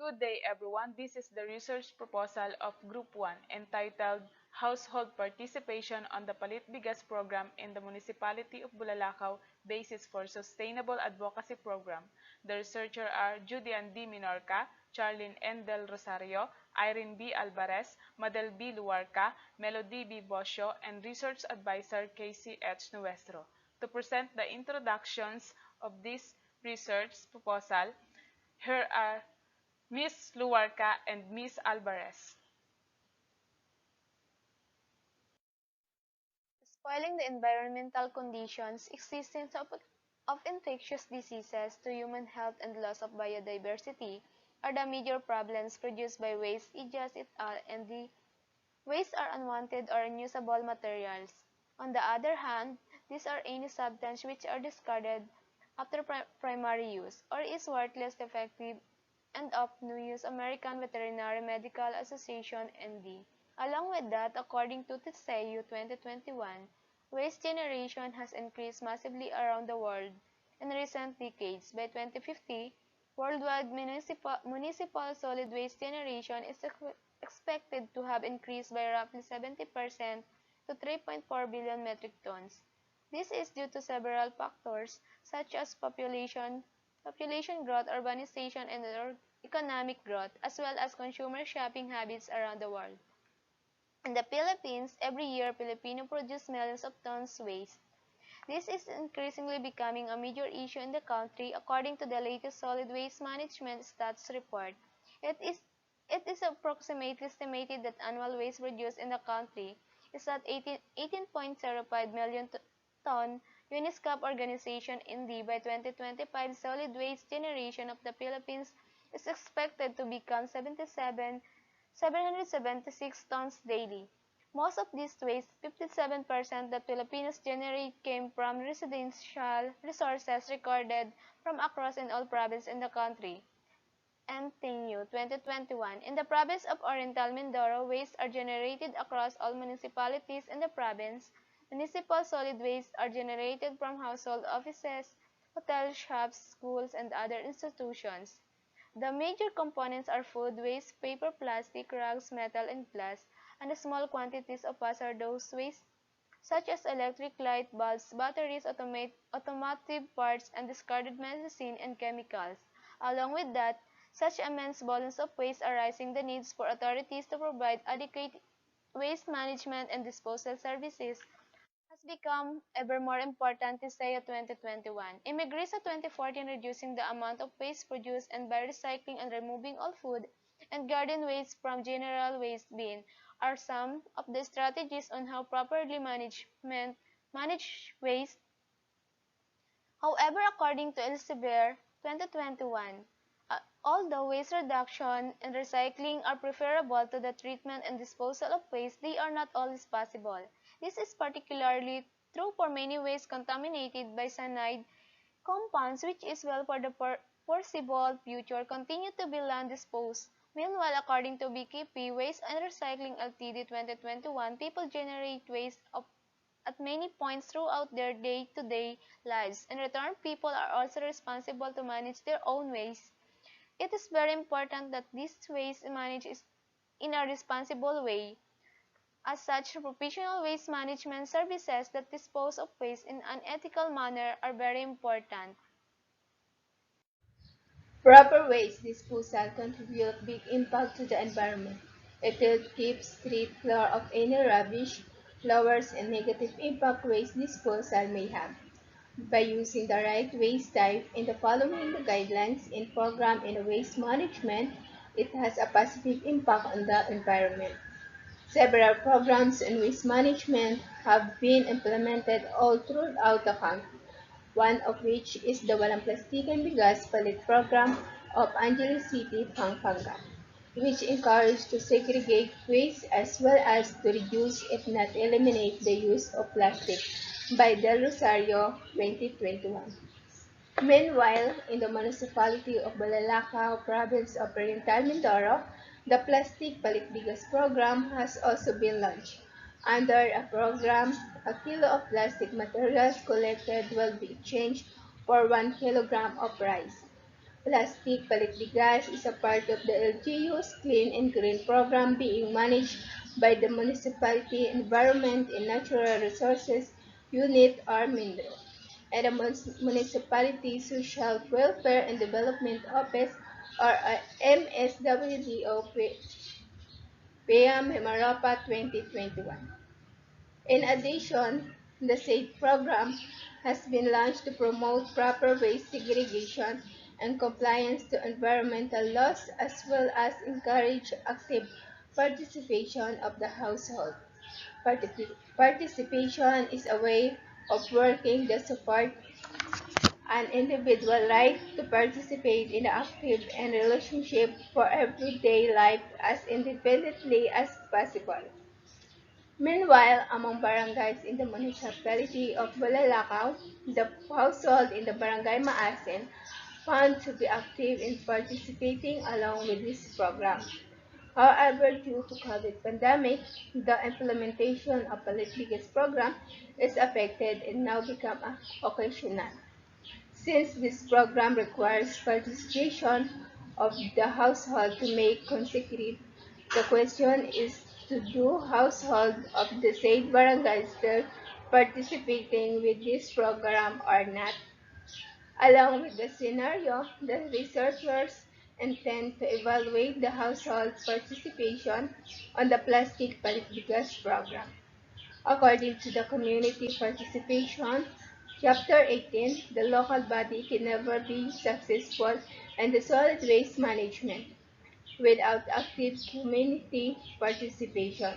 Good day, everyone. This is the research proposal of Group 1 entitled Household Participation on the Palitbigas Program in the Municipality of Bulalakaw Basis for Sustainable Advocacy Program. The researchers are Judy-an Minorca, Charlene N. Del Rosario, Irene B. Alvarez, Madel B. Luarca, Melody B. Bosio, and Research Advisor Casey H. Nuestro. To present the introductions of this research proposal, here are Miss Luarca and Miss Alvarez. Spoiling the environmental conditions, existence of infectious diseases to human health and loss of biodiversity are the major problems produced by waste, and the waste are unwanted or unusable materials. On the other hand, these are any substance which are discarded after primary use or is worthless, defective, and of no use. American Veterinary Medical Association (ND). Along with that, according to TSEU 2021, waste generation has increased massively around the world in recent decades. By 2050, worldwide municipal solid waste generation is expected to have increased by roughly 70% to 3.4 billion metric tons. This is due to several factors such as population growth, urbanization, and economic growth, as well as consumer shopping habits around the world. In the Philippines, every year Filipino produce millions of tons waste. This is increasingly becoming a major issue in the country, according to the latest Solid Waste Management Stats report. It is it is approximately estimated that annual waste produced in the country is at 18.05 million ton. UNESCOP organization Indy by 2025 solid waste generation of the Philippines is expected to become 776 tons daily. Most of this waste, 57% that Filipinos generate, came from residential resources recorded from across in all provinces in the country. NTNU 2021. In the province of Oriental Mindoro, waste are generated across all municipalities in the province. Municipal solid waste are generated from household offices, hotels, shops, schools, and other institutions. The major components are food waste, paper, plastic, rugs, metal, and glass, and small quantities of hazardous waste such as electric light bulbs, batteries, automotive parts, and discarded medicine and chemicals. Along with that, such immense volumes of waste are raising the needs for authorities to provide adequate waste management and disposal services has become ever more important this year 2021. Immigrants 2014 reducing the amount of waste produced and by recycling and removing all food and garden waste from general waste bin are some of the strategies on how properly manage waste. However, according to Elsevier 2021, although waste reduction and recycling are preferable to the treatment and disposal of waste, they are not always possible. This is particularly true for many waste contaminated by cyanide compounds, which is well for the foreseeable future continue to be land disposed. Meanwhile, according to BKP Waste and Recycling Ltd. 2021, people generate waste at many points throughout their day-to-day lives. In return, people are also responsible to manage their own waste. It is very important that this waste is managed in a responsible way. As such, professional waste management services that dispose of waste in an ethical manner are very important. Proper waste disposal contribute big impact to the environment. It keeps street clear of any rubbish, lowers and negative impact waste disposal may have. By using the right waste type and following the guidelines in program in waste management, it has a positive impact on the environment. Several programs in waste management have been implemented all throughout the country, one of which is the Walang Plastikan Bigas Palit Program of Angeles City, Pampanga, which encourages to segregate waste as well as to reduce if not eliminate the use of plastic by Del Rosario 2021. Meanwhile, in the municipality of Balalacao, province of Oriental Mindoro, the Plastic Palikbigas program has also been launched. Under a program, a kilo of plastic materials collected will be exchanged for 1 kilogram of rice. Plastic Palit is a part of the LGU's Clean and Green program being managed by the Municipality Environment and Natural Resources Unit or MINDRO, and the Municipality Social Welfare and Development Office or MSWDO PAM Mimaropa 2021. In addition, the SAFE program has been launched to promote proper waste segregation and compliance to environmental laws as well as encourage active participation of the household. Participation is a way of working that support an individual right to participate in active and relationship for everyday life as independently as possible. Meanwhile, among barangays in the municipality of Bulalakaw, the household in the barangay Maasin found to be active in participating along with this program. However, due to COVID pandemic, the implementation of the Litbigas program is affected and now become occasional. Since this program requires participation of the household to make consecutive, the question is to do household of the said barangay still participating with this program or not? Along with the scenario, the researchers intend to evaluate the household's participation on the Plastic Palit program. According to the Community Participation, Chapter 18, the local body can never be successful in the solid waste management without active community participation.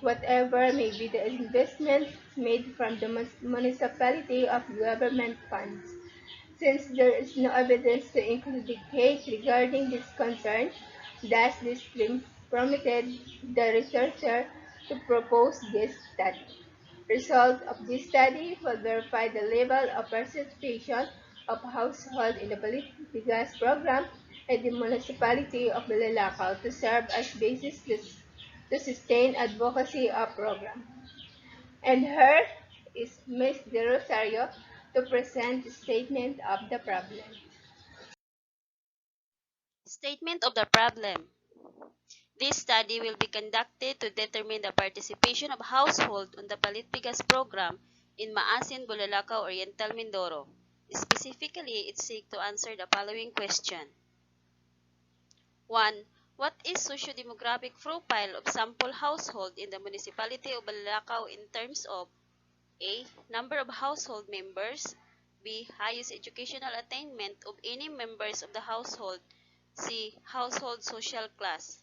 Whatever may be the investment made from the municipality of government funds. Since there is no evidence to indicate regarding this concern, thus this prompted the researcher to propose this study. Result of this study will verify the level of participation of households in the Baligas program at the municipality of Bulalakaw to serve as basis to sustain advocacy of program. And her is Ms. De Rosario to present the statement of the problem. Statement of the problem. This study will be conducted to determine the participation of household on the Palitbigas program in Maasin, Bulalakaw, Oriental Mindoro. Specifically, it seeks to answer the following question. 1. What is socio-demographic profile of sample household in the municipality of Bulalakaw in terms of A. Number of household members, B. Highest educational attainment of any members of the household, C. Household social class.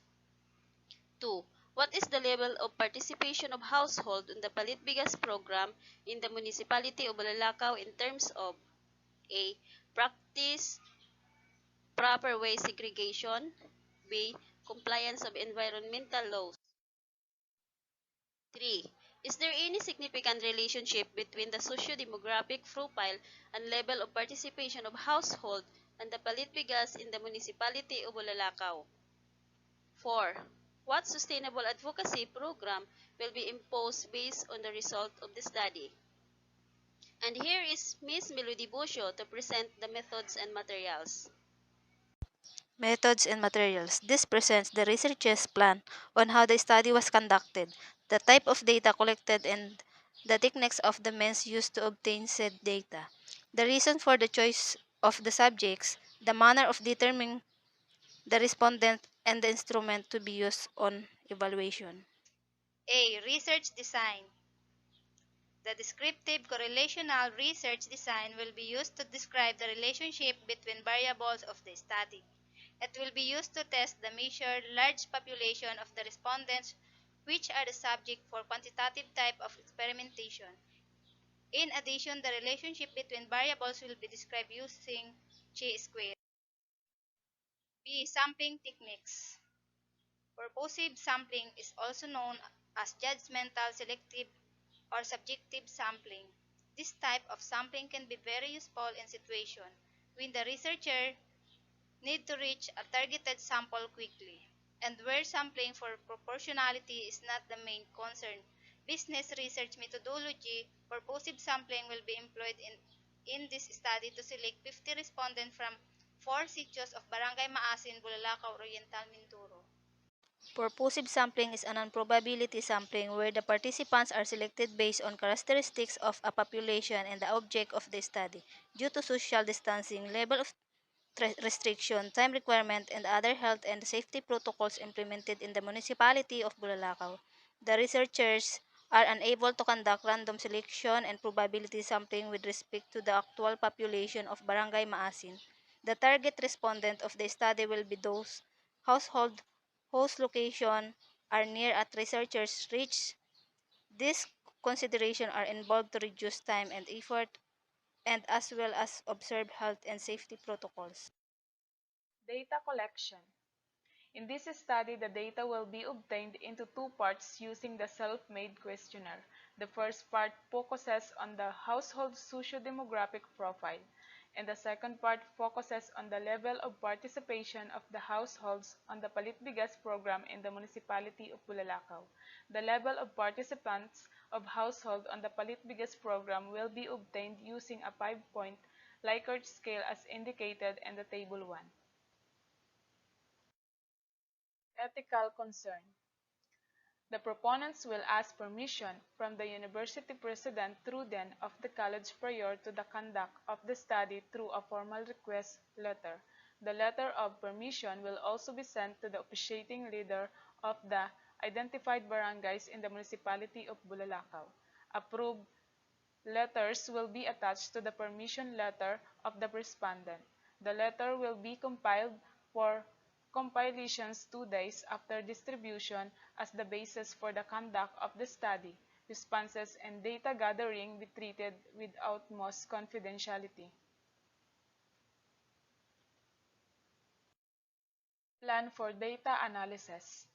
2. What is the level of participation of household on the Palitbigas program in the municipality of Bulalakaw in terms of A. Practice proper waste segregation, B. Compliance of environmental laws. 3. Is there any significant relationship between the socio-demographic profile and level of participation of household and the Palitbigas in the municipality of Bulalakaw? 4. What sustainable advocacy program will be imposed based on the result of the study? And here is Ms. Melody Busio to present the methods and materials. Methods and materials. This presents the researcher's plan on how the study was conducted, the type of data collected, and the techniques of the means used to obtain said data, the reason for the choice of the subjects, the manner of determining the respondent, and the instrument to be used on evaluation. A. Research design. The descriptive correlational research design will be used to describe the relationship between variables of the study. It will be used to test the measured large population of the respondents, which are the subject for quantitative type of experimentation. In addition, the relationship between variables will be described using chi-square. B. Sampling techniques. Purposive sampling is also known as judgmental, selective, or subjective sampling. This type of sampling can be very useful in situations when the researcher need to reach a targeted sample quickly, and where sampling for proportionality is not the main concern. Business research methodology, purposive sampling will be employed in this study to select 50 respondents from 4 sitios of Barangay Maasin, Bulalakaw, Oriental, Mindoro. Purposive sampling is a non-probability sampling where the participants are selected based on characteristics of a population and the object of the study. Due to social distancing, level of restriction, time requirement, and other health and safety protocols implemented in the municipality of Bulalakaw, the researchers are unable to conduct random selection and probability sampling with respect to the actual population of Barangay Maasin. The target respondent of the study will be those household whose location are near at researchers reach. These considerations are involved to reduce time and effort and as well as observe health and safety protocols. Data collection. In this study, the data will be obtained into two parts using the self-made questionnaire. The first part focuses on the household socio-demographic profile, and the second part focuses on the level of participation of the households on the Palitbigas program in the municipality of Bulalakaw. The level of participants of household on the Palitbigas program will be obtained using a 5-point Likert scale as indicated in the Table 1. Ethical concern. The proponents will ask permission from the university president through dean of the college prior to the conduct of the study through a formal request letter. The letter of permission will also be sent to the officiating leader of the identified barangays in the municipality of Bulalakaw. Approved letters will be attached to the permission letter of the respondent. The letter will be compiled for compilations 2 days after distribution as the basis for the conduct of the study. Responses and data gathering be treated with utmost confidentiality. Plan for data analysis.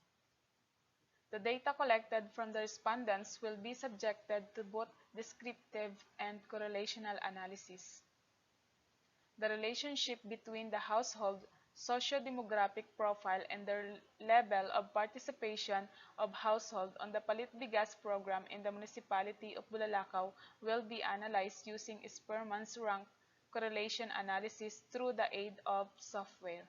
The data collected from the respondents will be subjected to both descriptive and correlational analysis. The relationship between the household socio-demographic profile and the level of participation of household on the Palitbigas program in the municipality of Bulalakaw will be analyzed using Spearman's rank correlation analysis through the aid of software.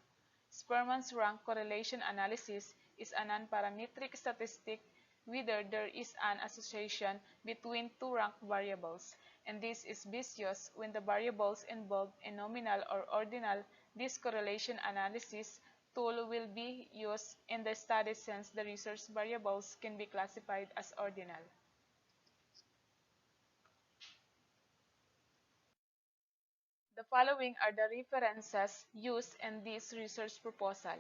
Spearman's rank correlation analysis is a non-parametric statistic whether there is an association between two rank variables, and this is vicious when the variables involved in nominal or ordinal. This correlation analysis tool will be used in the study since the resource variables can be classified as ordinal. The following are the references used in this research proposal.